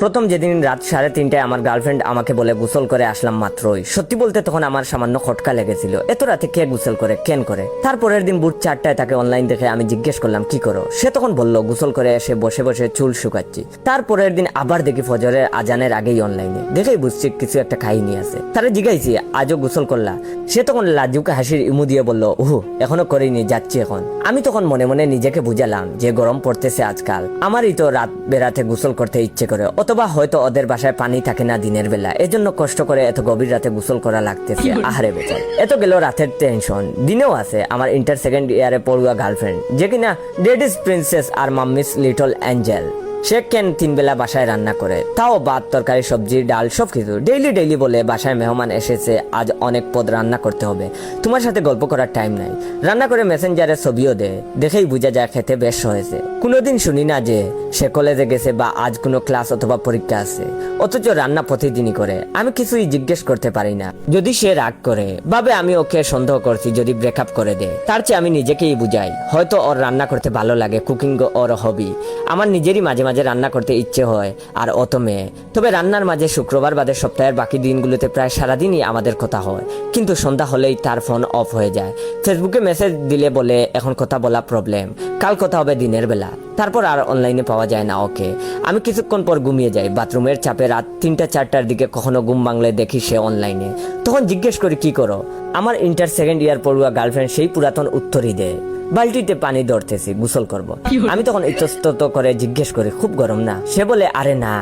প্রথম যেদিন রাত 3:30টায় আমার গার্লফ্রেন্ড আমাকে বলে গোসল করে আসলাম মাত্রই, সত্যি বলতে তখন আমার সামান্য খটকা লেগেছিল। এত রাতে কে গোসল করে, কেন করে? তারপরের দিন ভোর 4টায় তাকে অনলাইন দেখে আমি জিজ্ঞেস করলাম কি করো। সে তখন বলল গোসল করে এসে বসে বসে চুল শুকাচ্ছি। তারপরের দিন আবার দেখি ফজরের আজানের আগেই অনলাইনে, দেখেই বুঝছি কিছু একটা কাহিনী আছে। তারে জিজ্ঞাইছি আজও গোসল করলা? সে তখন লাজুকা হাসির ইমু দিয়ে বলল উহু এখনো করিনি, যাচ্ছি এখন। আমি তখন মনে মনে নিজেকে বুঝালাম যে গরম পড়তেছে আজকাল, আমারই তো রাত বেরাতে গোসল করতে ইচ্ছে করে, অথবা হয়তো ওদের বাসায় পানি থাকে না দিনের বেলা, এজন্য কষ্ট করে এত গভীর রাতে গোসল করা লাগতেছে। আহারে বেচার। এত গেল রাতের টেনশন, দিনেও আছে আমার ইন্টার সেকেন্ড ইয়ারে পড়ুয়া গার্লফ্রেন্ড, যে কিনা ডেডিস প্রিন্সেস আর মাম্মিস লিটল অ্যাঞ্জেল। সে কেন 3 বেলা বাসায় রান্না করে, তাও ভাত তরকারি সবজি ডাল সবকিছু ডেইলি বলে বাসায় মেহমান এসেছে, আজ অনেক পদ রান্না করতে হবে, তোমার সাথে গল্প করার টাইম নাই। রান্না করে মেসেঞ্জারে ছবিও দেয়, দেখেই বোঝা যায় খেতে বেশ হয়েছে। কোনোদিন শুনি না যে সে কলেজে গেছে বা আজ কোনো ক্লাস অথবা পরীক্ষা আছে, অথচ রান্না প্রতিদিনই করে। আমি কিছুই জিজ্ঞেস করতে পারি না। যদি সে রাগ করে ভাবে আমি ওকে সন্দেহ করছি, যদি ব্রেকআপ করে দেয়, তার চেয়ে আমি নিজেকেই বুঝাই হয়তো ওর রান্না করতে ভালো লাগে, কুকিং ওর হবি। আমার নিজেরই মাঝে মাঝে রান্না করতে ইচ্ছে হয়, আর অত মেয়ে। তবে রান্নার মাঝে শুক্রবার বাদে সপ্তাহের বাকি দিনগুলোতে প্রায় সারাদিনই আমাদের কথা হয়, কিন্তু সন্ধ্যা হলেই তার ফোন অফ হয়ে যায়। ফেসবুকে মেসেজ দিলে বলে এখন কথা বলা প্রবলেম, কাল কথা হবে দিনের বেলা। তারপর আর অনলাইনে পাওয়া যায় না ওকে। আমি কিছুক্ষণ পর ঘুমিয়ে যাই, বাথরুমের চাপে রাত 3টা-4টার দিকে কখনো ঘুম ভাঙলে দেখি সে অনলাইনে। তখন জিজ্ঞেস করি কি করো? আমার ইন্টার সেকেন্ড ইয়ার পড়ুয়া গার্লফ্রেন্ড সেই পুরাতন উত্তরই দেয়, বালতিতে পানি ধরতেছি, গোসল করব। আমি তখন ইতস্তত করে জিজ্ঞেস করি খুব গরম না? সে বলে আরে না,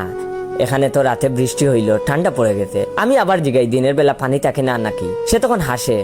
এখানে তো রাতে বৃষ্টি হইল, ঠান্ডা পড়ে গেছে। আমি আবার জিগাই দিনের বেলা পানি থাকে না নাকি? সে তখন হাসে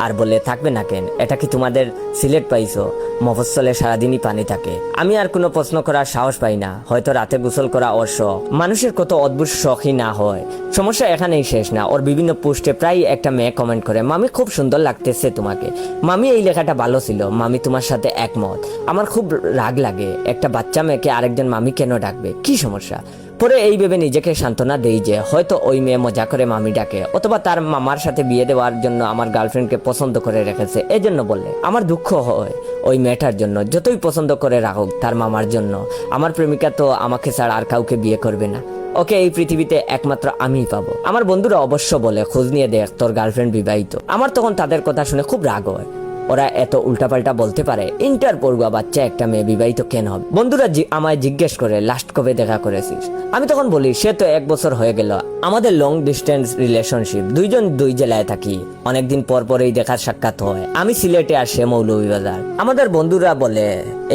আর বলে থাকবে না কেন, এটা কি তোমাদের সিলেট পাইছো? মফস্বলে সারাদিনই পানি থাকে। আমি আর কোনো প্রশ্ন করার সাহস পাই না, হয়তো রাতে গোসল করা ওর শখ। মানুষের কত অদ্ভুত শখই না হয়। সমস্যা এখানেই শেষ না, ওর বিভিন্ন পোস্টে প্রায় একটা মেয়ে কমেন্ট করে মামি খুব সুন্দর লাগতেছে তোমাকে, মামি এই লেখাটা ভালো ছিল, মামি তোমার সাথে একমত। আমার খুব রাগ লাগে, একটা বাচ্চা মেয়েকে আরেকজন মামি কেন ডাকবে, কি সমস্যা? পরে এই ভেবে নিজেকে সান্ত্বনা দেই যে হয়তো ওই মেয়ে মজা করে মামি ডাকে, অথবা তার মামার সাথে বিয়ে দেওয়ার জন্য আমার গার্লফ্রেন্ডকে পছন্দ করে রেখেছে, এজন্য বললে। আমার দুঃখ হয় ওই মেয়েটার জন্য, যতই পছন্দ করে রাখুক তার মামার জন্য। আমার প্রেমিকা তো আমাকে ছাড়া আর কাউকে বিয়ে করবে না, ওকে এই পৃথিবীতে একমাত্র আমিই পাবো। আমার বন্ধুরা অবশ্য বলে খোঁজ নিয়ে দেখ তোর গার্লফ্রেন্ড বিবাহিত। আমার তখন তাদের কথা শুনে খুব রাগ হয়, ওরা এত উল্টাপাল্টা বলতে পারে? ইন্টার পড়ুয়া বাচ্চা একটা মেয়ে বিবাহিত কেন হবে? বন্ধুরা আমায় জিজ্ঞেস করে লাস্ট কবে দেখা করেছিস? আমি তখন বলি সে তো 1 বছর হয়ে গেল, আমাদের লং ডিস্টেন্স রিলেশনশিপ, দুইজন দুই জেলায় থাকি, অনেকদিন পর পরেই দেখার সাক্ষাৎ হয়। আমি সিলেটে আর সে মৌলভীবাজার। আমাদের বন্ধুরা বলে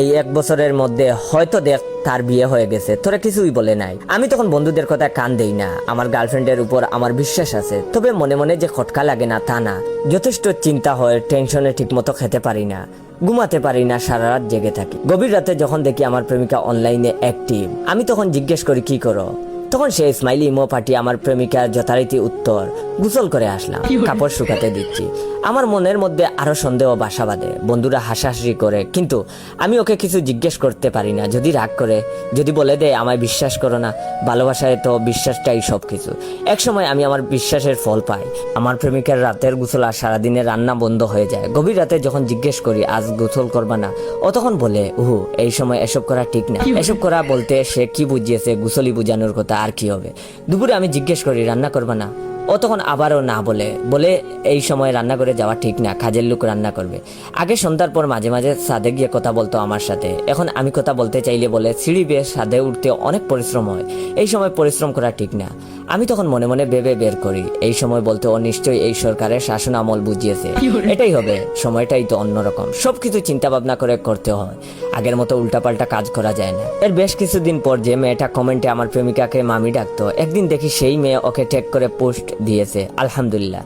এই 1 বছরের মধ্যে হয়তো দেখ তার বিয়ে হয়ে গেছে, তোরা কিছুই বলে নাই। আমি তখন বন্ধুদের কথা কান দেই না। আমার গার্লফ্রেন্ডের উপর আমার বিশ্বাস আছে, তবে মনে মনে যে খটকা লাগে না তা না, যথেষ্ট চিন্তা হয়, টেনশনে ঠিক মতো খেতে পারি না, ঘুমাতে পারি না, সারা রাত জেগে থাকি। গভীর রাতে যখন দেখি আমার প্রেমিকা অনলাইনে অ্যাক্টিভ, আমি তখন জিজ্ঞেস করি কি করো? তখন সে স্মাইলি ইমো পাঠিয়ে আমার প্রেমিকার যথারীতি উত্তর, গোসল করে আসলাম, কাপড় শুকাতে দিচ্ছি। আমার মনের মধ্যে আরো সন্দেহ বাসা বাঁধে। বন্ধুরা হাসাহাসি করে, কিন্তু আমি ওকে কিছু জিজ্ঞেস করতে পারি না। যদি রাগ করে, যদি বলে দেয় আমায় বিশ্বাস করো না, ভালোবাসায় তো বিশ্বাসটাই সবকিছু। এক সময় আমি আমার বিশ্বাসের ফল পাই। আমার প্রেমিকার রাতের গোসল আর সারাদিনের রান্না বন্ধ হয়ে যায়। গভীর রাতে যখন জিজ্ঞেস করি আজ গোসল করবা না, ও তখন বলে উহু এই সময় এসব করা ঠিক না। এসব করা বলতে সে কি বুঝিয়েছে, গোসলই বুঝানোর কথা, আর কি হবে? দুপুরে আমি জিজ্ঞেস করি রান্না করবা না, ও তখন আবারও না বলে এই সময় রান্না করে যাওয়া ঠিক না, কাজের লোক রান্না করবে। আগে সন্ধ্যার পর মাঝে মাঝে ছাদে গিয়ে কথা বলতো আমার সাথে, এখন আমি কথা বলতে চাইলে বলে সিঁড়ি বেয়ে ছাদে উঠতে অনেক পরিশ্রম হয়, এই সময় পরিশ্রম করা ঠিক না। আমি তখন মনে মনে ভেবে বের করি এই সময় বলতে ও নিশ্চয়ই এই সরকারের শাসন আমল বুঝিয়েছে, এটাই হবে, সময়টাই তো অন্যরকম। সবকিছু চিন্তা ভাবনা করে করতে হয়, আগের মতো উল্টাপাল্টা কাজ করা যায় না। এর বেশ কিছুদিন পর যে মেয়েটা কমেন্টে আমার প্রেমিকাকে মামি ডাকতো, একদিন দেখি সেই মেয়ে ওকে ট্যাগ করে পোস্ট দিয়েছে, আলহামদুলিল্লাহ